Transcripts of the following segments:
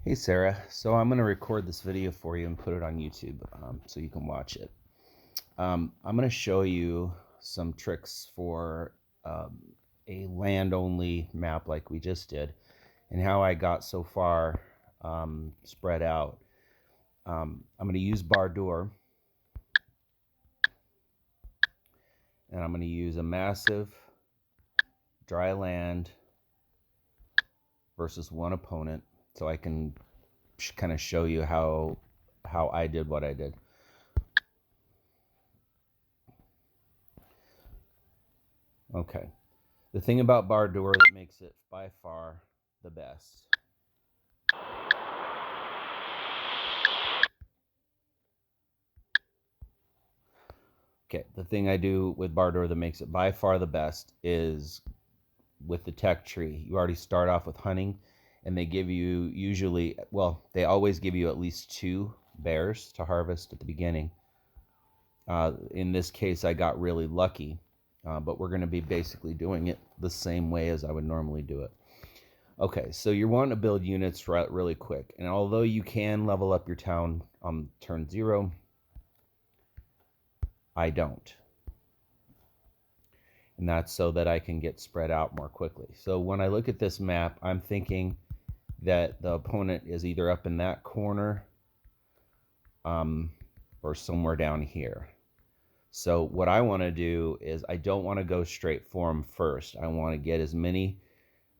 Hey Sarah, so I'm going to record this video for you and put it on YouTube so you can watch it. I'm going to show you some tricks for a land-only map like we just did and how I got so far spread out. I'm going to use Bardur, and I'm going to use a massive dry land versus one opponent so I can kind of show you how I did what I did. Okay, the thing about Bardur that makes it by far the best the thing I do with Bardur that makes it by far the best is with the tech tree. You already start off with hunting, and they give you usually, well, they always give you at least 2 bears to harvest at the beginning. In this case, I got really lucky, but we're going to be basically doing it the same way as I would normally do it. Okay, so you're wanting to build units really quick, and although you can level up your town on turn 0, I don't. And that's so that I can get spread out more quickly. So when I look at this map, I'm thinking that the opponent is either up in that corner or somewhere down here. So what I want to do is I don't want to go straight for them first. I want to get as many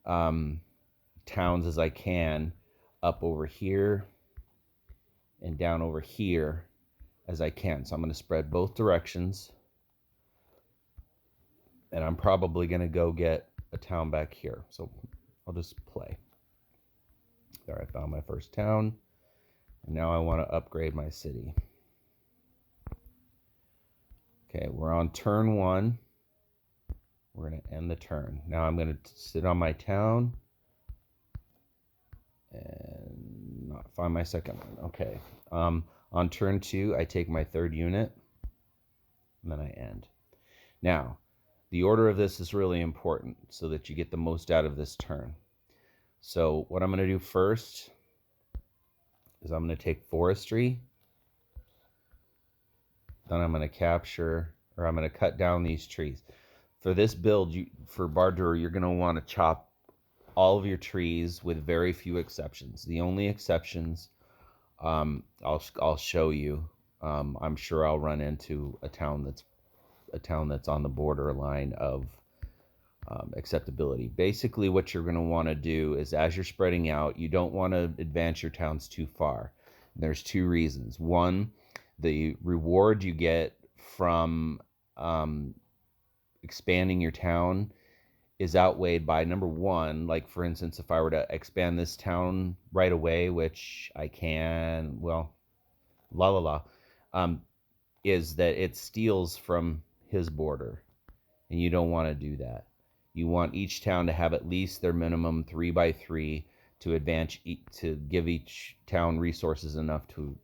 towns as I can up over here and down over here as I can. So I'm going to spread both directions, and I'm probably going to go get a town back here. So I'll just play. There, I found my first town, and now I want to upgrade my city. Okay, we're on turn 1. We're going to end the turn. Now I'm going to sit on my town and not find my second one. Okay. On turn 2, I take my 3rd unit, and then I end. Now, the order of this is really important so that you get the most out of this turn. So what I'm going to do first is I'm going to take forestry. Then I'm going to capture, or I'm going to cut down these trees. For this build, for Bardur, you're going to want to chop all of your trees with very few exceptions. The only exceptions I'll show you. I'm sure I'll run into a town that's on the borderline of acceptability. Basically, what you're going to want to do is, as you're spreading out, you don't want to advance your towns too far. There's 2 reasons. One, the reward you get from expanding your town is outweighed by, number 1, like for instance, if I were to expand this town right away, which I can, well, is that it steals from his border, and you don't want to do that. You want each town to have at least their minimum 3x3 to advance, to give each town resources enough to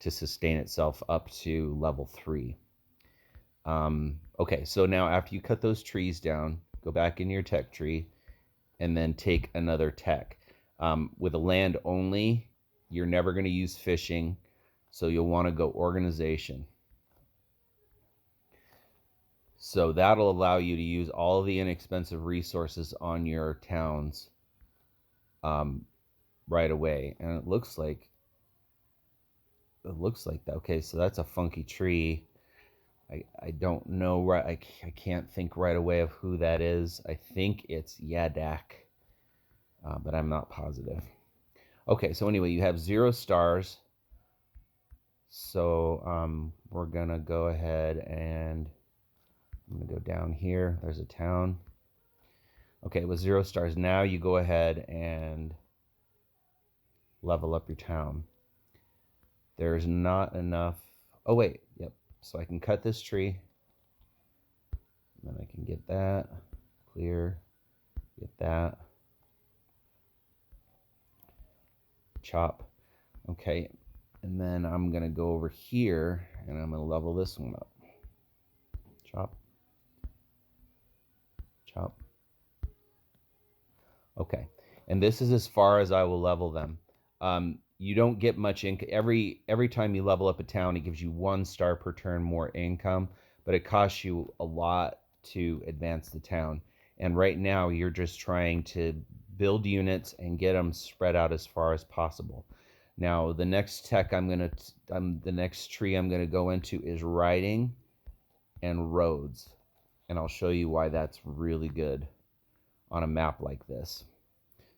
sustain itself up to level 3. Okay, so now after you cut those trees down, go back in your tech tree and then take another tech. With a land only, you're never going to use fishing, so you'll want to go organization. So that'll allow you to use all the inexpensive resources on your towns right away. And it looks like that. Okay, so that's a funky tree. I don't know, right? I can't think right away of who that is. I think it's Yadak, but I'm not positive. Okay, so anyway, you have 0 stars. So we're going to go ahead and I'm going to go down here. There's a town. Okay, with 0 stars, now you go ahead and level up your town. There's not enough. Oh, wait. Yep. So I can cut this tree. And then I can get that. Clear. Get that. Chop. Okay. And then I'm going to go over here and I'm going to level this one up. Chop. Chop. Okay. And this is as far as I will level them. You don't get much income. Every time you level up a town, it gives you 1 star per turn more income, but it costs you a lot to advance the town. And right now, you're just trying to build units and get them spread out as far as possible. Now, the next the next tree I'm gonna go into is riding and roads, and I'll show you why that's really good on a map like this.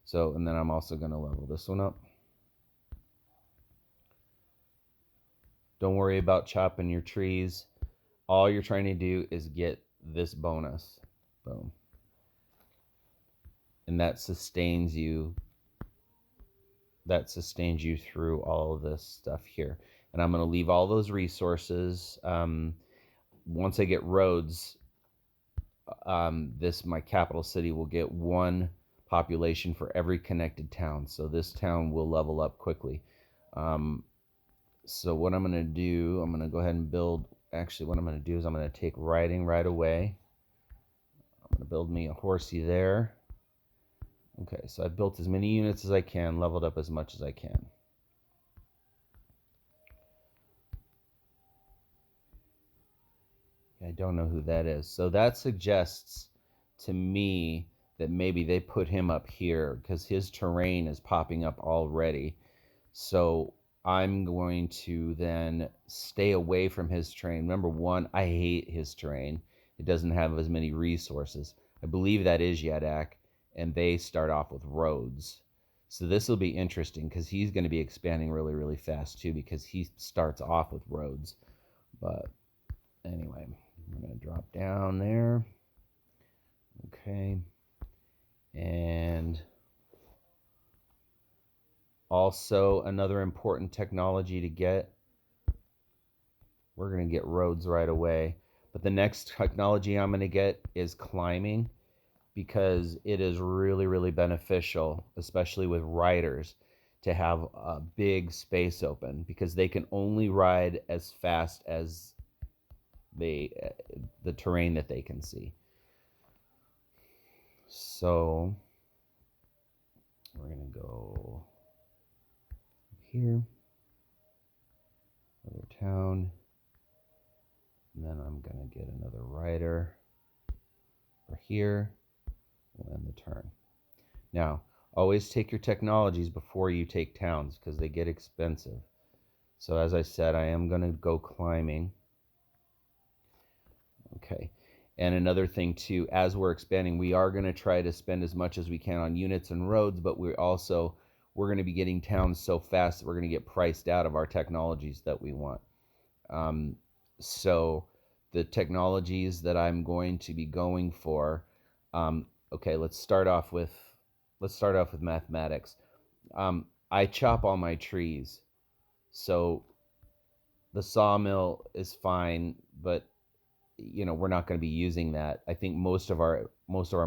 So, and then I'm also gonna level this one up. Don't worry about chopping your trees. All you're trying to do is get this bonus. Boom. And that sustains you. That sustains you through all of this stuff here. And I'm going to leave all those resources. Once I get roads, my capital city will get 1 population for every connected town. So this town will level up quickly. So what I'm going to do, I'm going to go ahead and build. Actually, what I'm going to do is I'm going to take riding right away. I'm going to build me a horsey there. Okay, so I've built as many units as I can, leveled up as much as I can. I don't know who that is. So that suggests to me that maybe they put him up here because his terrain is popping up already. So I'm going to then stay away from his terrain. Number one, I hate his terrain. It doesn't have as many resources. I believe that is Yadak, and they start off with roads. So this will be interesting because he's going to be expanding really, really fast too because he starts off with roads. But anyway, I'm going to drop down there. Okay. And also another important technology to get, we're going to get roads right away. But the next technology I'm going to get is climbing because it is really, really beneficial, especially with riders, to have a big space open because they can only ride as fast as the terrain that they can see. So we're going to go here, another town, and then I'm going to get another rider for here. We'll end the turn. Now, always take your technologies before you take towns because they get expensive. So as I said, I am going to go climbing. Okay. And another thing too, as we're expanding, we are going to try to spend as much as we can on units and roads, but we're going to be getting towns so fast that we're going to get priced out of our technologies that we want. So the technologies that I'm going to be going for, okay, let's start off with mathematics. I chop all my trees, so the sawmill is fine, but we're not going to be using that. I think most of our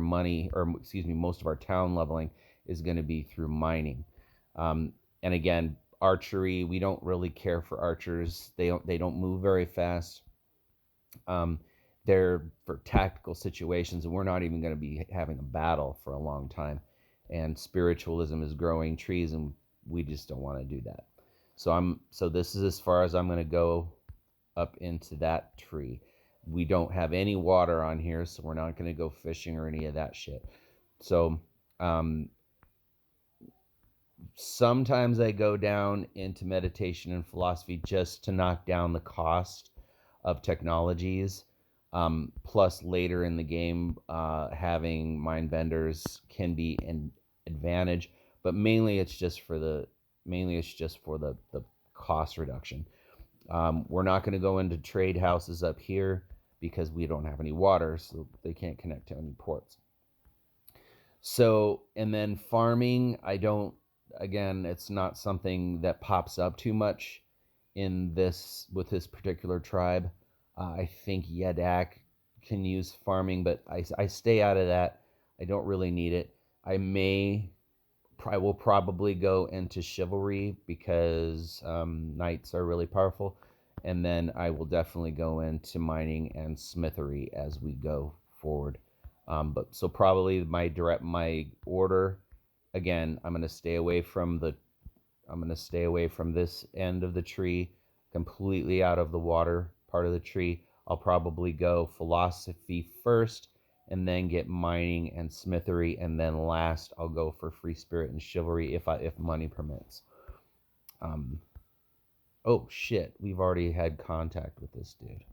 money, or excuse me, most of our town leveling is going to be through mining. And again, archery, we don't really care for archers. They don't move very fast. They're for tactical situations, and we're not even going to be having a battle for a long time. And spiritualism is growing trees, and we just don't want to do that. So this is as far as I'm going to go up into that tree. We don't have any water on here, so we're not going to go fishing or any of that shit. So sometimes I go down into meditation and philosophy just to knock down the cost of technologies. Plus later in the game, having mind benders can be an advantage, but mainly it's just for the cost reduction. We're not going to go into trade houses up here because we don't have any water, so they can't connect to any ports. So, and then farming, it's not something that pops up too much with this particular tribe. I think Yadak can use farming, but I stay out of that. I don't really need it. I will probably go into chivalry because knights are really powerful. And then I will definitely go into mining and smithery as we go forward. So probably my order again, I'm going to stay away from this end of the tree, completely out of the water part of the tree. I'll probably go philosophy first, and then get mining and smithery, and then last I'll go for free spirit and chivalry if money permits. Oh shit, we've already had contact with this dude.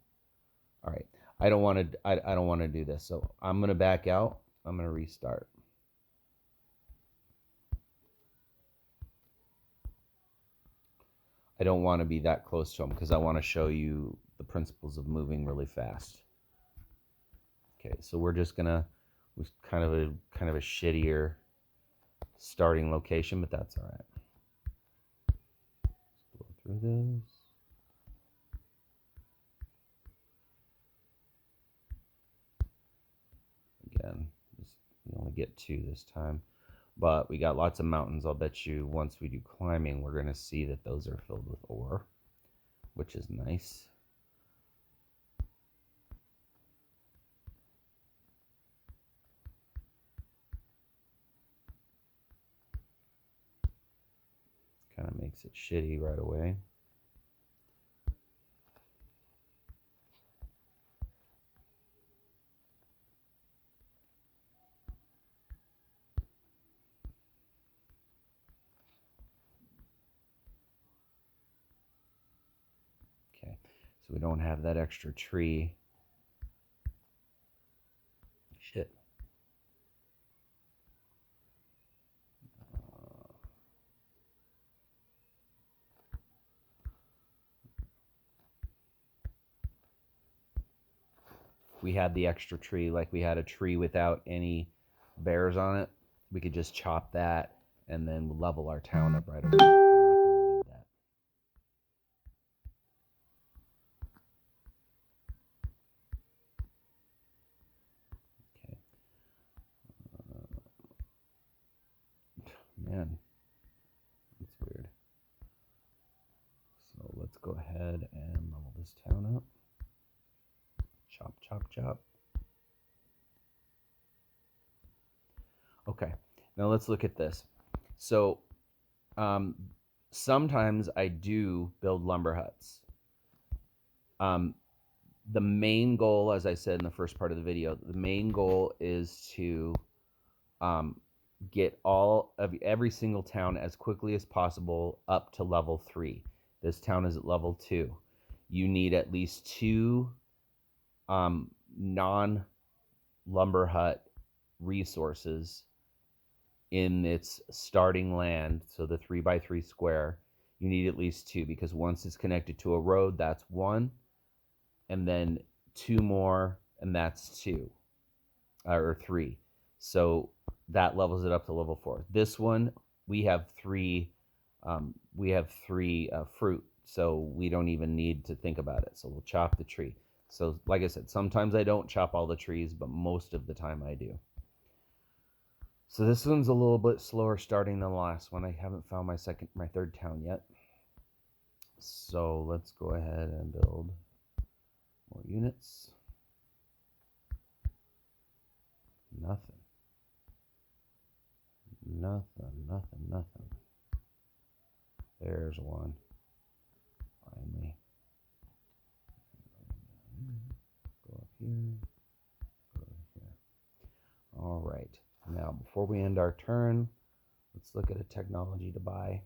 All right, I don't want to do this, so I'm gonna back out. I'm gonna restart. I don't want to be that close to him because I want to show you the principles of moving really fast. Okay, so we're just gonna, kind of a shittier starting location, but that's all right. Let's blow through this. Again, we only get 2 this time, but we got lots of mountains. I'll bet you once we do climbing, we're gonna see that those are filled with ore, which is nice. Kind of makes it shitty right away. Okay, so we don't have that extra tree. Shit. We had the extra tree, like we had a tree without any bears on it, we could just chop that and then level our town up right away. We're not going to do that. Okay. Man, that's weird. So let's go ahead and level this town up. Chop, chop, chop. Okay, now let's look at this. So sometimes I do build lumber huts. The main goal, as I said in the first part of the video, the main goal is to get all of every single town as quickly as possible up to level 3. This town is at level 2. You need at least 2 non-lumber hut resources in its starting land, so the 3x3 square. You need at least 2, because once it's connected to a road, that's 1, and then 2 more, and that's 2 or 3. So that levels it up to level 4. This one, we have 3 fruit, so we don't even need to think about it. So we'll chop the tree. So like I said, sometimes I don't chop all the trees, but most of the time I do. So this one's a little bit slower starting than the last one. I haven't found my 3rd town yet. So let's go ahead and build more units. Nothing. There's one. Finally. Go up here. Go here. All right. Now, before we end our turn, let's look at a technology to buy.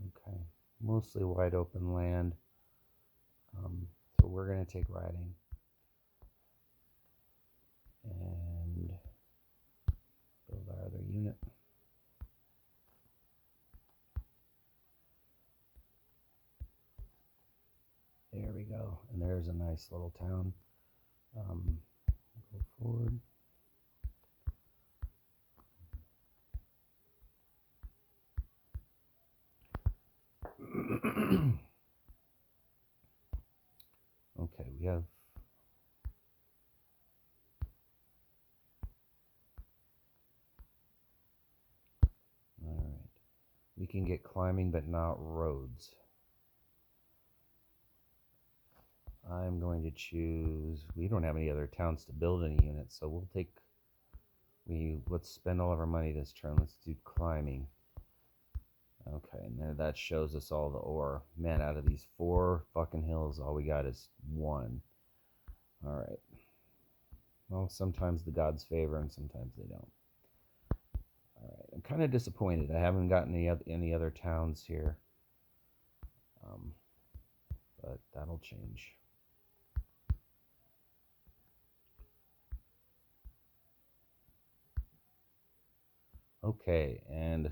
Okay. Mostly wide open land. So we're going to take riding. And build our other unit. There we go. And there's a nice little town. Go forward. Okay, we have all right. We can get climbing, but not roads. I'm going to choose, we don't have any other towns to build any units, so we'll take, let's spend all of our money this turn. Let's do climbing. Okay, and there that shows us all the ore. Man, out of these 4 fucking hills, all we got is 1. Alright. Well, sometimes the gods favor and sometimes they don't. Alright, I'm kind of disappointed. I haven't gotten any other towns here. But that'll change. Okay, and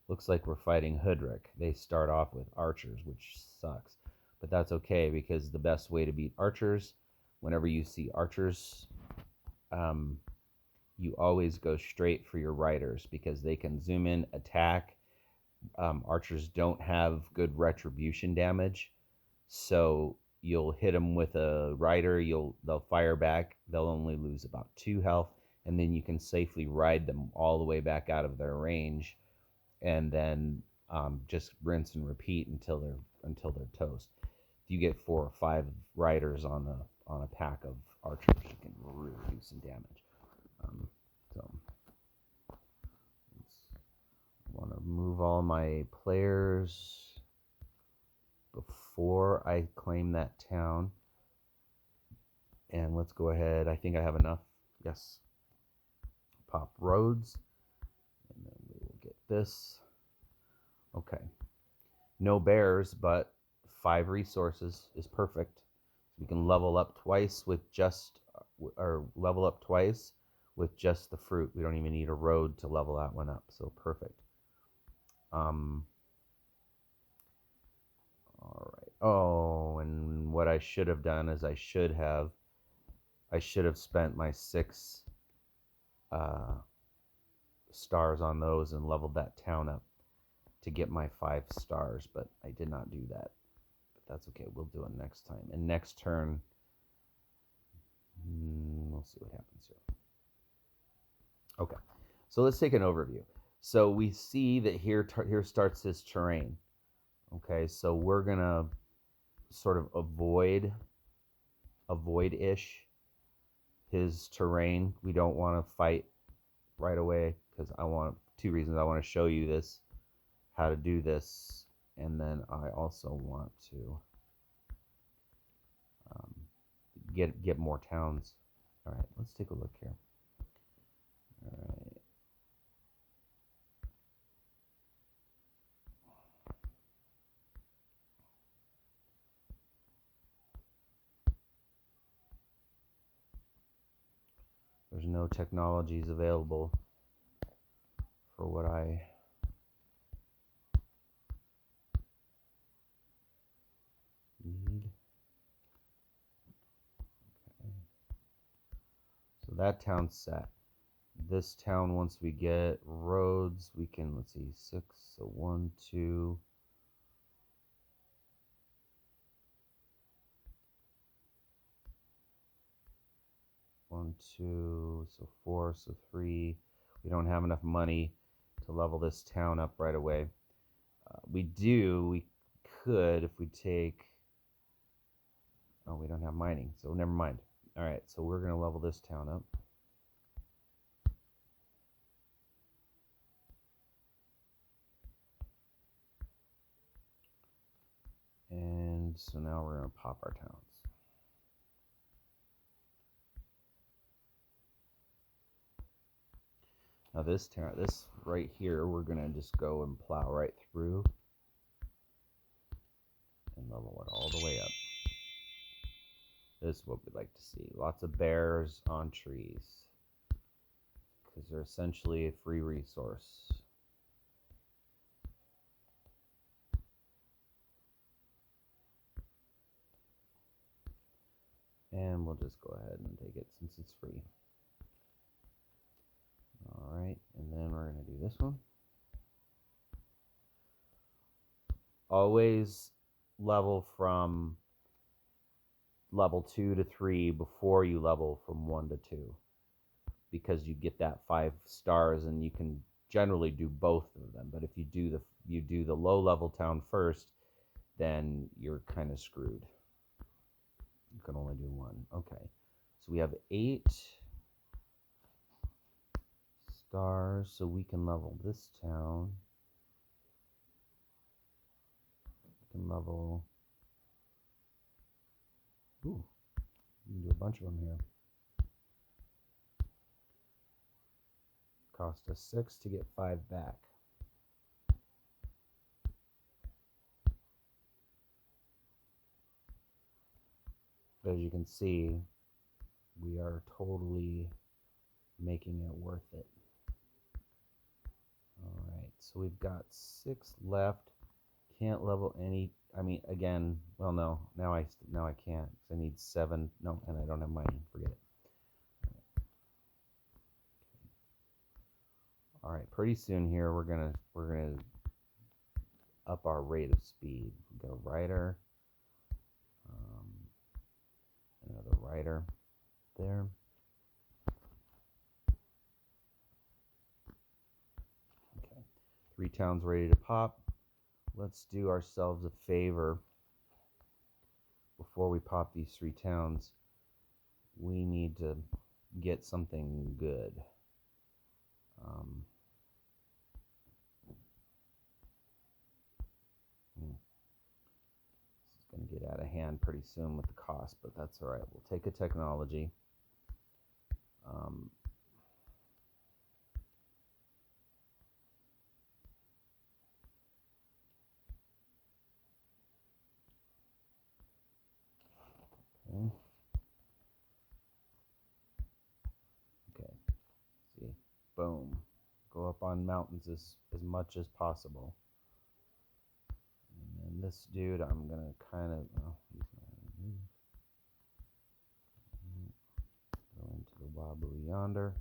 looks like we're fighting Hoodrick. They start off with archers, which sucks. But that's okay, because the best way to beat archers, whenever you see archers, you always go straight for your riders, because they can zoom in, attack. Archers don't have good retribution damage, so you'll hit them with a rider, they'll fire back, they'll only lose about 2 health, and then you can safely ride them all the way back out of their range, and then just rinse and repeat until they're toast. If you get 4 or 5 riders on a pack of archers, you can really do some damage. So I want to move all my players before I claim that town. And let's go ahead. I think I have enough. Yes. Pop roads. And then we will get this. Okay. No bears, but 5 resources is perfect. We can level up twice with just the fruit. We don't even need a road to level that one up. So perfect. All right. Oh, and what I should have done is I should have spent my 6 stars on those and leveled that town up to get my 5 stars, but I did not do that. But that's okay. We'll do it next time. And next turn, we'll see what happens here. Okay. So let's take an overview. So we see that here starts this terrain. Okay, so we're gonna sort of avoid-ish his terrain. We don't want to fight right away, because I want 2 reasons. I want to show you this, how to do this, and then I also want to get more towns. All right, let's take a look here. All right. There's no technologies available for what I need. Okay. So that town's set. This town, once we get roads, we can, let's see, 6, so 1, 2. 1, 2, so 4, so 3. We don't have enough money to level this town up right away. We could if we take, oh, we don't have mining, so never mind. All right, so we're going to level this town up. And so now we're going to pop our towns. Now this right here, we're going to just go and plow right through and level it all the way up. This is what we'd like to see. Lots of bears on trees, because they're essentially a free resource. And we'll just go ahead and take it since it's free. Alright, and then we're going to do this one. Always level from level 2 to 3 before you level from 1 to 2, because you get that 5 stars, and you can generally do both of them. But if you do the low level town first, then you're kind of screwed. You can only do one. Okay. So we have 8 stars, so we can level this town. We can level... Ooh, we can do a bunch of them here. Cost us 6 to get 5 back. But as you can see, we are totally making it worth it. Alright, so we've got 6 left. Can't level any... I mean, again, well, no. Now I can't, because I need 7. No, and I don't have mining. Forget it. Alright, pretty soon here, we're gonna up our rate of speed. We've got a rider. Another rider there. Okay, 3 towns ready to pop. Let's do ourselves a favor. Before we pop these 3 towns, we need to get something good. This is going to get out of hand pretty soon with the cost, but that's all right. We'll take a technology. Okay. See, boom. Go up on mountains as much as possible. And then this dude, I'm gonna kind of go into the wobble yonder.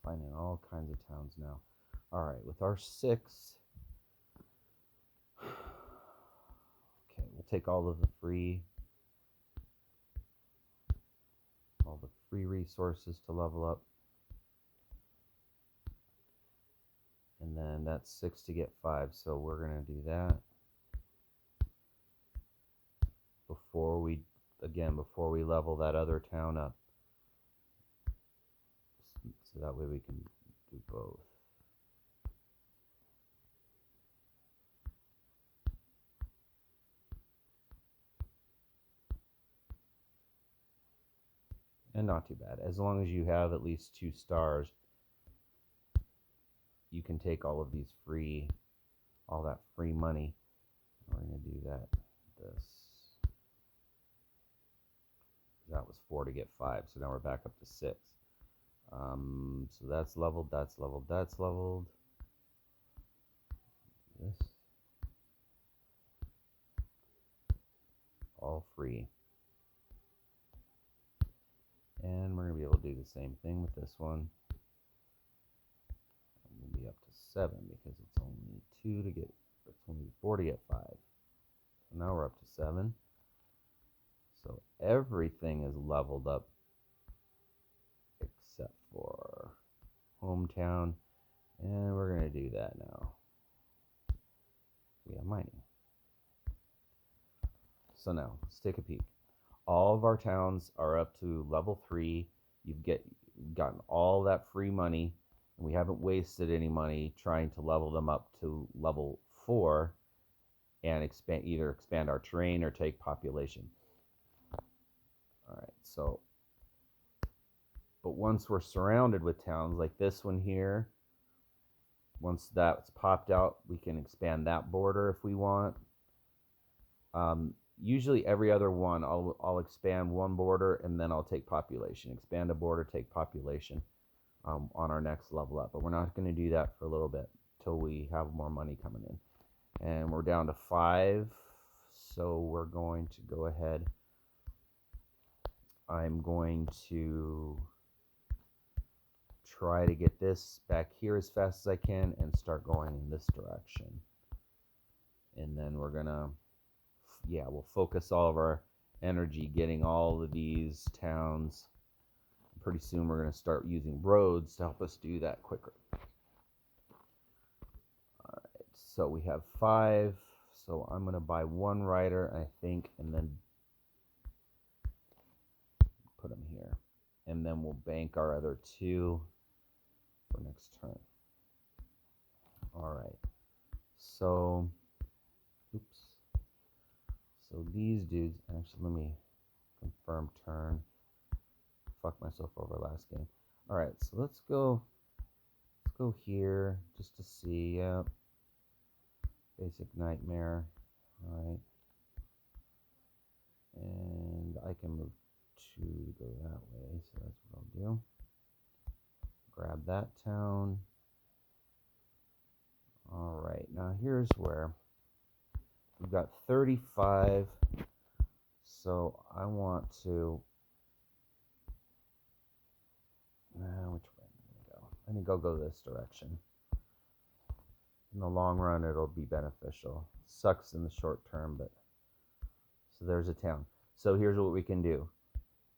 Finding all kinds of towns now. All right, with our 6, okay, we'll take all the free resources to level up, and then that's 6 to get 5. So we're gonna do that before we level that other town up. So that way we can do both. And not too bad. As long as you have at least 2 stars, you can take all of these all that free money. We're going to do that. That was 4 to get 5, so now we're back up to 6. So that's leveled, that's leveled, that's leveled. This. All free. And we're going to be able to do the same thing with this one. I'm going to be up to 7 because it's only 4 to get 5. So now we're up to 7. So everything is leveled up except for hometown. And we're going to do that now. We have mining. So now, let's take a peek. All of our towns are up to level 3. You've gotten all that free money, and we haven't wasted any money trying to level them up to level 4 and either expand our terrain or take population. All right, so, but once we're surrounded with towns like this one here, once that's popped out, we can expand that border if we want. Usually every other one, I'll expand one border and then I'll take population. Expand a border, take population on our next level up. But we're not going to do that for a little bit till we have more money coming in. And we're down to 5, so we're going to go ahead. I'm going to try to get this back here as fast as I can and start going in this direction. And then we're going to, we'll focus all of our energy getting all of these towns. Pretty soon we're going to start using roads to help us do that quicker. All right, so we have 5. So I'm going to buy 1 rider, I think, and then put them here. And then we'll bank our other 2 for next turn. All right. So, oops. So these dudes, actually, let me confirm turn. Fuck myself over last game. All right, so let's go here just to see. Yep. Basic nightmare. All right. And I can move 2 to go that way, so that's what I'll do. Grab that town. All right, now here's where we've got 35, so I want to, which way am I going to go? I think I'll go this direction. In the long run, it'll be beneficial. Sucks in the short term, but, so there's a town. So here's what we can do.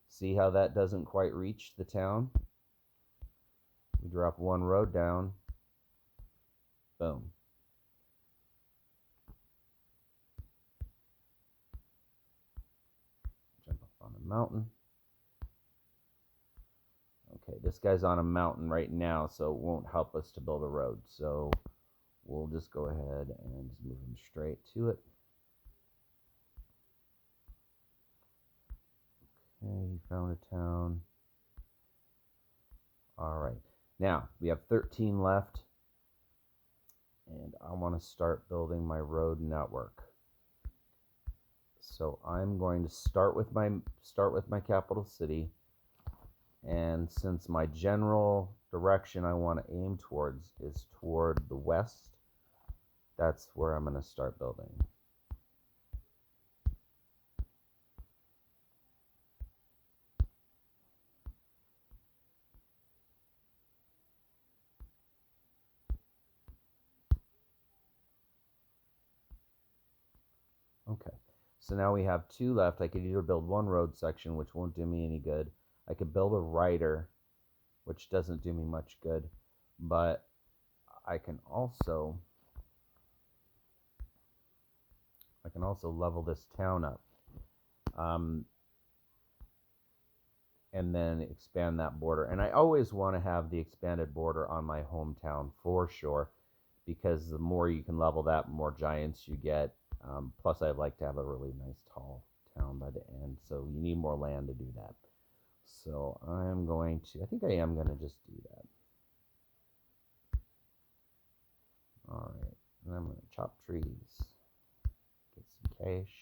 See how that doesn't quite reach the town? We drop 1 road down. Boom. Jump up on a mountain. Okay, this guy's on a mountain right now, so it won't help us to build a road. So we'll just go ahead and just move him straight to it. Okay, he found a town. All right, now we have 13 left, and I want to start building my road network. So I'm going to start with my capital city, and since my general direction I want to aim towards is toward the west, that's where I'm going to start building. Okay, so now we have 2 left. I could either build 1 road section, which won't do me any good. I could build a rider, which doesn't do me much good, but I can also level this town up, and then expand that border. And I always want to have the expanded border on my hometown for sure, because the more you can level that, more giants you get. Plus, I'd like to have a really nice tall town by the end, so you need more land to do that. So I think I am going to just do that. All right, and I'm going to chop trees, get some cash.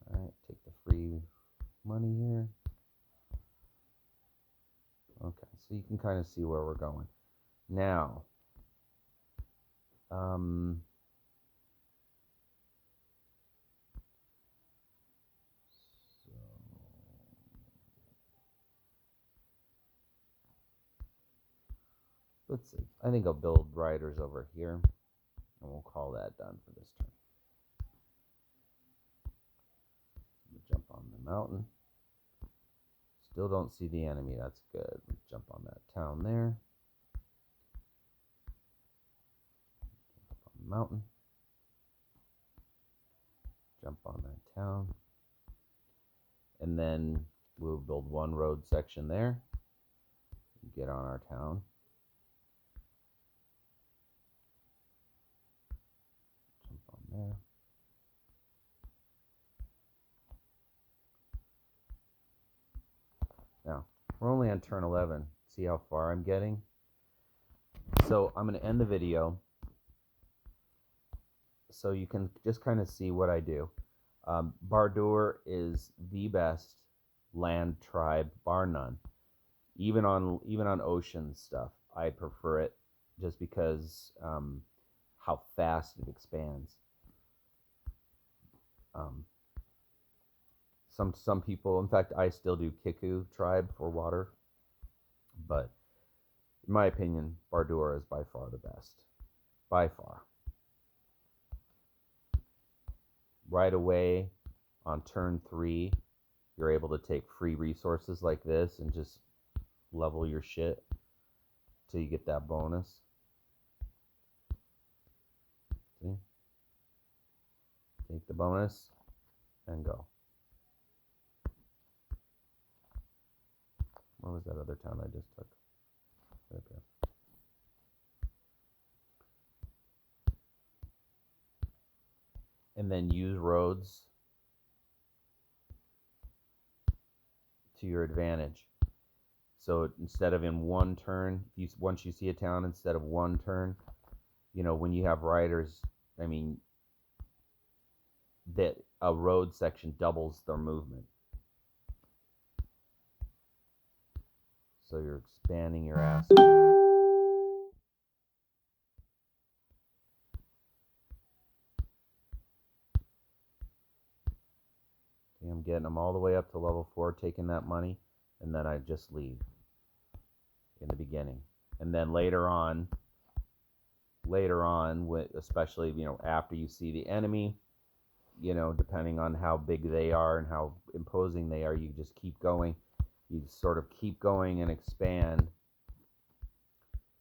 All right, take the free money here. Okay, so you can kind of see where we're going. Now, let's see. I think I'll build riders over here, and we'll call that done for this turn. Jump on the mountain. Still don't see the enemy. That's good. Let's jump on that town there. Jump on the mountain. Jump on that town. And then we'll build 1 road section there. Get on our town. Jump on there. Now, we're only on turn 11. See how far I'm getting? So I'm going to end the video so you can just kind of see what I do. Bardur is the best land tribe, bar none. Even on ocean stuff, I prefer it just because how fast it expands. Some people, in fact, I still do Kiku tribe for water, but in my opinion, Bardur is by far the best. By far. Right away, On turn 3, you're able to take free resources like this and just level your shit till you get that bonus. See? Take the bonus and go. What was that other town I just took? Right there. And then use roads to your advantage. So instead of in one turn, once you see a town, instead of one turn, when you have riders, I mean, that a road section doubles their movement. So you're expanding your ass. I'm getting them all the way up to level 4, taking that money, and then I just leave in the beginning. And then later on, especially, after you see the enemy, depending on how big they are and how imposing they are, you just keep going. You sort of keep going and expand,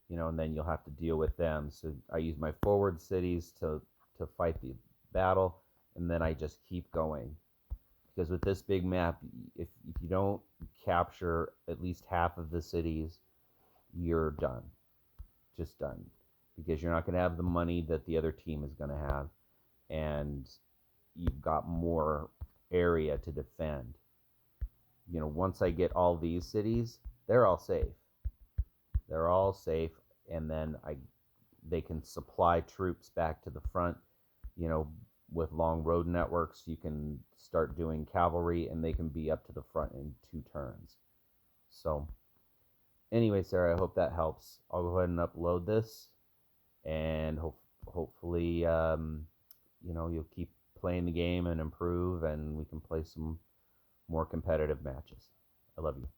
and then you'll have to deal with them. So I use my forward cities to fight the battle, and then I just keep going. Because with this big map, if you don't capture at least half of the cities, you're done. Just done. Because you're not going to have the money that the other team is going to have, and you've got more area to defend. Once I get all these cities, they're all safe. They're all safe, and then they can supply troops back to the front. With long road networks, you can start doing cavalry, and they can be up to the front in 2 turns. So, anyway, Sarah, I hope that helps. I'll go ahead and upload this, and hopefully, you'll keep playing the game and improve, and we can play some more competitive matches. I love you.